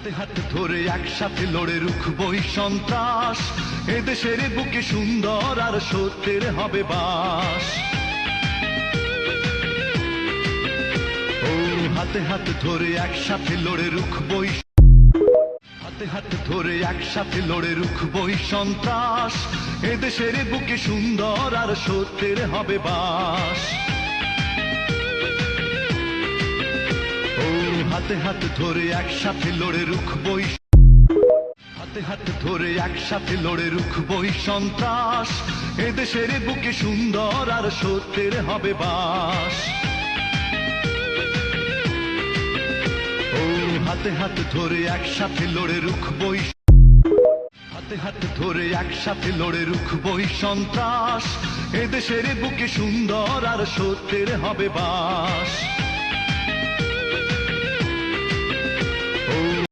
হাতে হাত ধরে একসাথে লড়ে রুখবই সন্ত্রাস, এদেশের বুকে সুন্দর আর সত্যের হবে বাস। ও হাতে হাত ধরে একসাথে লড়ে রুখবই, হাতে হাত ধরে একসাথে লড়ে রুখবই সন্ত্রাস, এদেশের বুকে সুন্দর আর সত্যের হবে বাস। হাতে হাত ধরে একসাথে লড়ে রুখবই, হাতে হাত ধরে একসাথে লড়ে রুখবই সন্ত্রাস, এদেশের বুকে সুন্দর আর সত্যের হবে বাস। ও হাতে হাত ধরে একসাথে লড়ে রুখবই, হাতে হাত ধরে একসাথে লড়ে রুখবই সন্ত্রাস, এদেশের বুকে সুন্দর আর সত্যের হবে বাস।